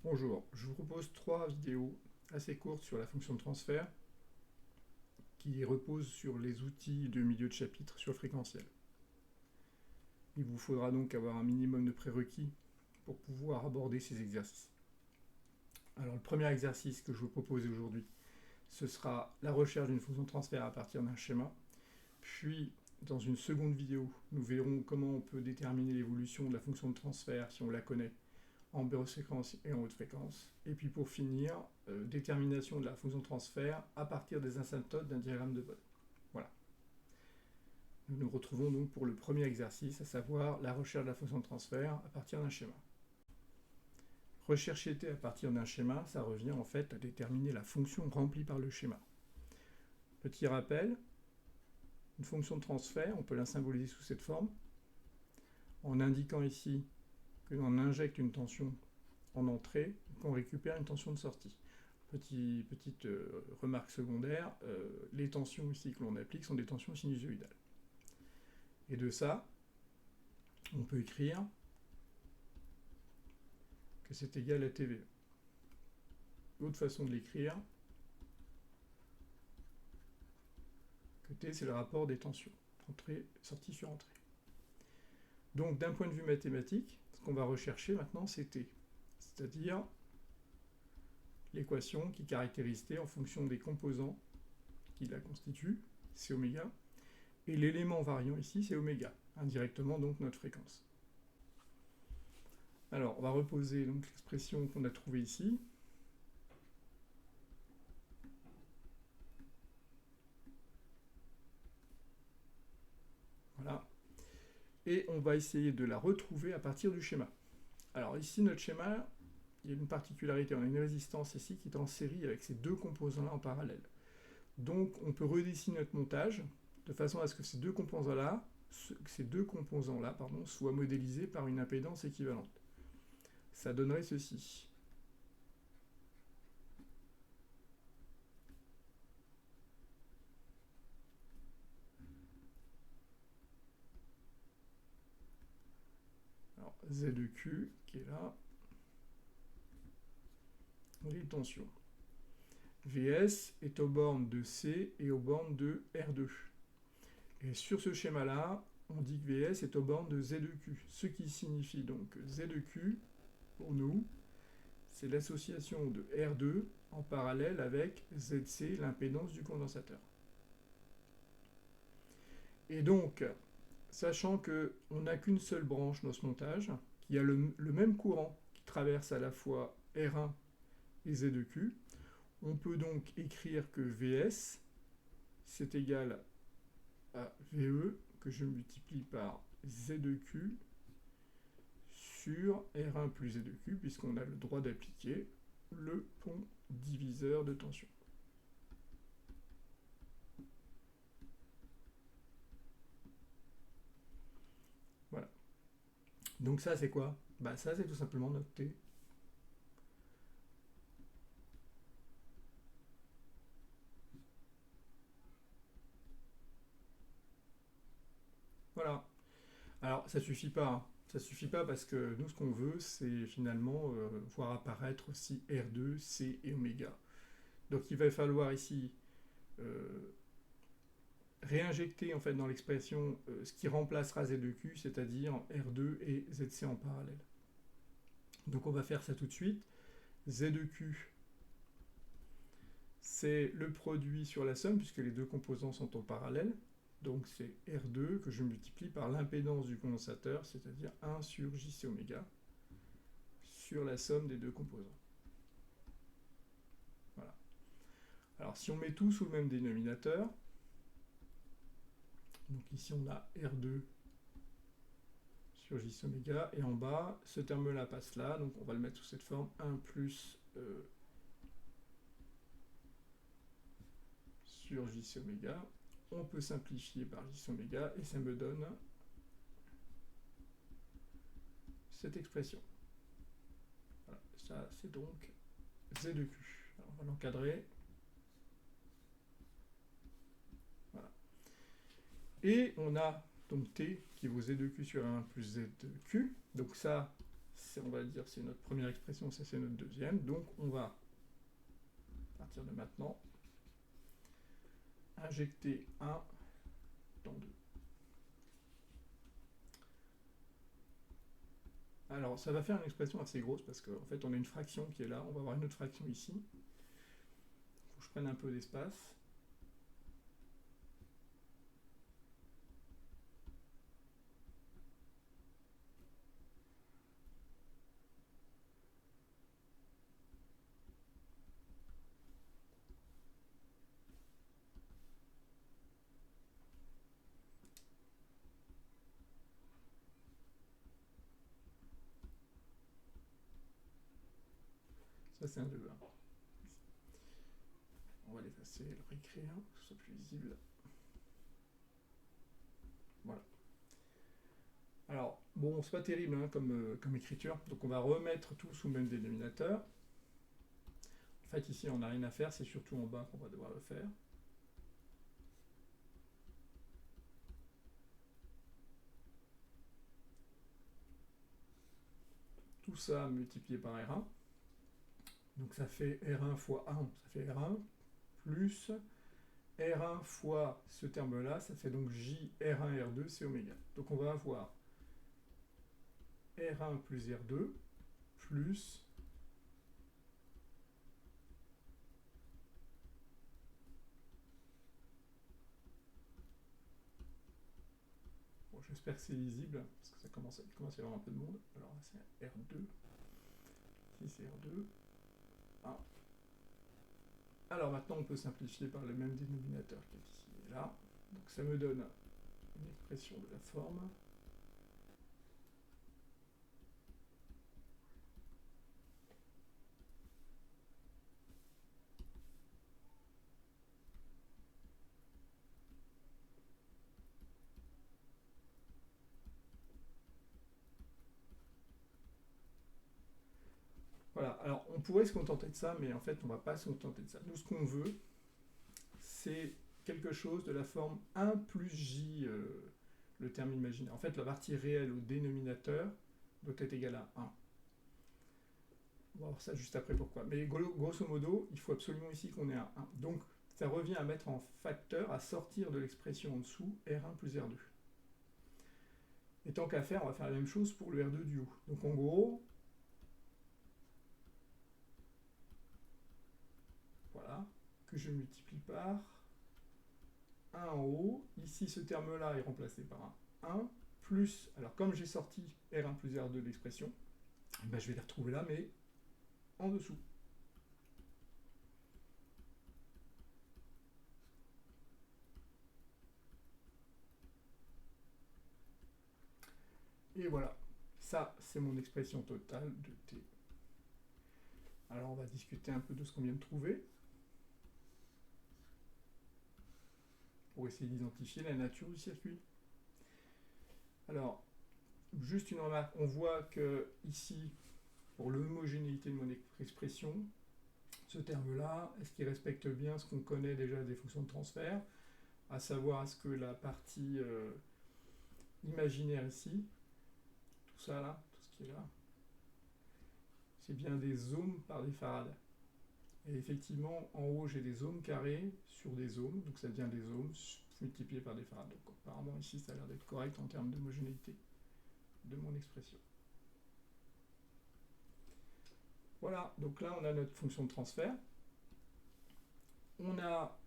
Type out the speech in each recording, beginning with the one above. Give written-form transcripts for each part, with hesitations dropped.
Bonjour, je vous propose 3 vidéos assez courtes sur la fonction de transfert qui reposent sur les outils de milieu de chapitre sur le fréquentiel. Il vous faudra donc avoir un minimum de prérequis pour pouvoir aborder ces exercices. Alors le premier exercice que je vous propose aujourd'hui, ce sera la recherche d'une fonction de transfert à partir d'un schéma. Puis, dans une seconde vidéo, nous verrons comment on peut déterminer l'évolution de la fonction de transfert si on la connaît en basse fréquence et en haute fréquence. Et puis pour finir, détermination de la fonction de transfert à partir des asymptotes d'un diagramme de Bode. Voilà. Nous nous retrouvons donc pour le premier exercice, à savoir la recherche de la fonction de transfert à partir d'un schéma. Rechercher t à partir d'un schéma, ça revient en fait à déterminer la fonction remplie par le schéma. Petit rappel, une fonction de transfert, on peut la symboliser sous cette forme, en indiquant ici que l'on injecte une tension en entrée et qu'on récupère une tension de sortie. Petite remarque secondaire, les tensions ici que l'on applique sont des tensions sinusoïdales. Et de ça, on peut écrire que c'est égal à TVE. L'autre façon de l'écrire, que T c'est le rapport des tensions, entrée, sortie sur entrée. Donc d'un point de vue mathématique, ce qu'on va rechercher maintenant c'est T, c'est-à-dire l'équation qui caractérise T en fonction des composants qui la constituent, c'est oméga, et l'élément variant ici c'est oméga, indirectement donc notre fréquence. Alors on va reposer donc l'expression qu'on a trouvée ici. Voilà. Et on va essayer de la retrouver à partir du schéma. Alors ici notre schéma, il y a une particularité, on a une résistance ici qui est en série avec ces deux composants-là en parallèle. Donc on peut redessiner notre montage de façon à ce que ces deux composants-là soient modélisés par une impédance équivalente. Ça donnerait ceci. Alors Z de Q qui est là, les tensions. Vs est aux bornes de C et aux bornes de R2. Et sur ce schéma-là, on dit que Vs est aux bornes de Z de Q. Ce qui signifie donc que Z de Q, pour nous, c'est l'association de R2 en parallèle avec ZC, l'impédance du condensateur. Et donc, sachant qu'on n'a qu'une seule branche dans ce montage, qui a le même courant qui traverse à la fois R1 et Z de Q, on peut donc écrire que Vs, c'est égal à VE, que je multiplie par Z de Q sur R1 plus Z de Q, puisqu'on a le droit d'appliquer le pont diviseur de tension. Voilà. Donc ça, c'est quoi? Bah ça, c'est tout simplement notre T. Voilà. Alors, ça suffit pas. Hein. Ça suffit pas parce que nous, ce qu'on veut, c'est finalement voir apparaître aussi R2, C et oméga. Donc il va falloir ici réinjecter en fait dans l'expression ce qui remplacera Z de Q, c'est-à-dire R2 et ZC en parallèle. Donc on va faire ça tout de suite. Z de Q, c'est le produit sur la somme, puisque les deux composants sont en parallèle. Donc c'est R2 que je multiplie par l'impédance du condensateur, c'est-à-dire 1 sur JC oméga, sur la somme des deux composants. Voilà. Alors si on met tout sous le même dénominateur, donc ici on a R2 sur JC oméga, et en bas, ce terme-là passe là, donc on va le mettre sous cette forme, 1 plus sur JC oméga. On peut simplifier par JC oméga, et ça me donne cette expression. Voilà, ça c'est donc Z de Q. Alors, on va l'encadrer. Voilà. Et on a donc T qui vaut Z de Q sur 1 plus Z de Q. Donc ça, on va dire c'est notre première expression, ça c'est notre deuxième. Donc on va, à partir de maintenant, injecter 1 dans 2. Alors ça va faire une expression assez grosse parce qu'en fait on a une fraction qui est là, on va avoir une autre fraction ici. Il faut que je prenne un peu d'espace. Ça c'est un 2. On va l'effacer, le réécrire, pour que ce soit plus visible. Voilà. Alors, bon, c'est pas terrible hein, comme écriture, donc on va remettre tout sous le même dénominateur. En fait, ici, on n'a rien à faire, c'est surtout en bas qu'on va devoir le faire. Tout ça multiplié par R1. Donc ça fait R1 fois 1, ça fait R1, plus R1 fois ce terme-là, ça fait donc J R1 R2, c'est oméga. Donc on va avoir R1 plus R2, plus bon, j'espère que c'est lisible, parce que ça commence à y avoir un peu de monde. Alors là c'est R2, ici c'est R2, 1. Alors maintenant on peut simplifier par le même dénominateur qui est ici et là. Donc ça me donne une expression de la forme. Voilà, alors on pourrait se contenter de ça, mais en fait on ne va pas se contenter de ça. Nous ce qu'on veut, c'est quelque chose de la forme 1 plus j, le terme imaginaire. En fait, la partie réelle au dénominateur doit être égale à 1. On va voir ça juste après pourquoi. Mais grosso modo, il faut absolument ici qu'on ait un 1. Donc, ça revient à mettre en facteur, à sortir de l'expression en dessous, R1 plus R2. Et tant qu'à faire, on va faire la même chose pour le R2 du haut. Donc en gros, voilà, que je multiplie par 1 en haut. Ici, ce terme-là est remplacé par un 1, plus, alors comme j'ai sorti R1 plus R2 de l'expression, ben, je vais les retrouver là, mais en dessous. Et voilà, ça c'est mon expression totale de t. Alors on va discuter un peu de ce qu'on vient de trouver, pour essayer d'identifier la nature du circuit. Alors, juste une remarque, on voit que ici, pour l'homogénéité de mon expression, ce terme-là, est-ce qu'il respecte bien ce qu'on connaît déjà des fonctions de transfert, à savoir est-ce que la partie imaginaire ici, tout ça là, tout ce qui est là, c'est bien des ohms par des farads. Et effectivement, en haut, j'ai des ohms carrés sur des ohms, donc ça devient des ohms multipliés par des farads. Donc apparemment ici, ça a l'air d'être correct en termes d'homogénéité de mon expression. Voilà, donc là, on a notre fonction de transfert. On a,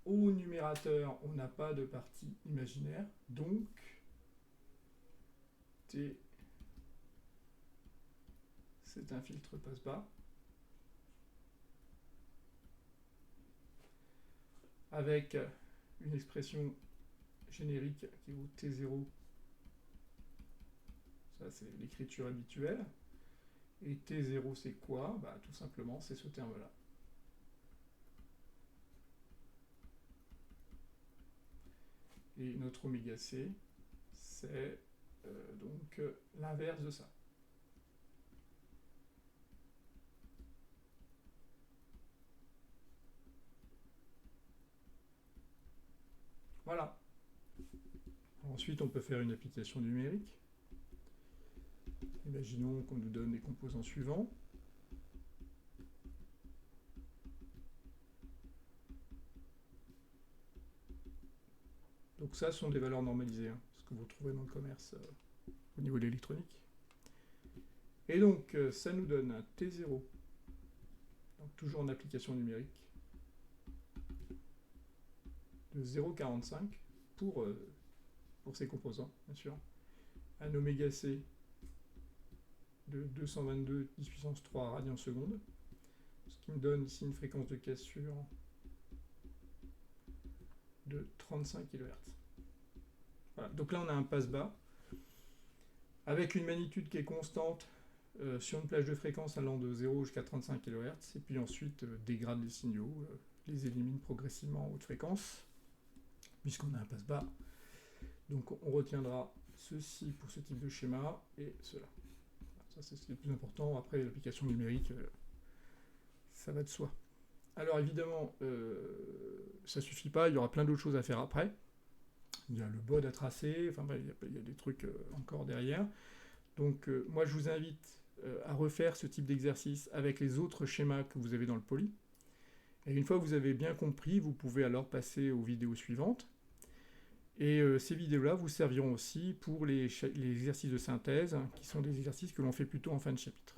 au numérateur, on n'a pas de partie imaginaire, donc T, c'est un filtre passe-bas. Avec une expression générique qui vaut T0. Ça, c'est l'écriture habituelle. Et T0, c'est quoi? Bah, tout simplement, c'est ce terme-là. Et notre oméga C, c'est donc l'inverse de ça. Voilà. Ensuite, on peut faire une application numérique. Imaginons qu'on nous donne les composants suivants. Donc ça, ce sont des valeurs normalisées, hein, ce que vous trouvez dans le commerce au niveau de l'électronique. Et donc, ça nous donne un T0, donc toujours en application numérique, de 0,45 pour ces composants, bien sûr. Un oméga C de 222 10 puissance 3 radians seconde, ce qui me donne ici une fréquence de cassure de 35 kHz. Voilà. Donc là, on a un passe-bas avec une magnitude qui est constante sur une plage de fréquence allant de 0 jusqu'à 35 kHz, et puis ensuite dégrade les signaux, les élimine progressivement en haute fréquence, puisqu'on a un passe-bas. Donc on retiendra ceci pour ce type de schéma, et cela. Ça, c'est ce qui est le plus important. Après, l'application numérique, ça va de soi. Alors évidemment, ça ne suffit pas, il y aura plein d'autres choses à faire après. Il y a le BOD à tracer, enfin, il y a des trucs encore derrière. Donc moi, je vous invite à refaire ce type d'exercice avec les autres schémas que vous avez dans le poly. Et une fois que vous avez bien compris, vous pouvez alors passer aux vidéos suivantes. Et ces vidéos-là vous serviront aussi pour les exercices de synthèse, qui sont des exercices que l'on fait plutôt en fin de chapitre.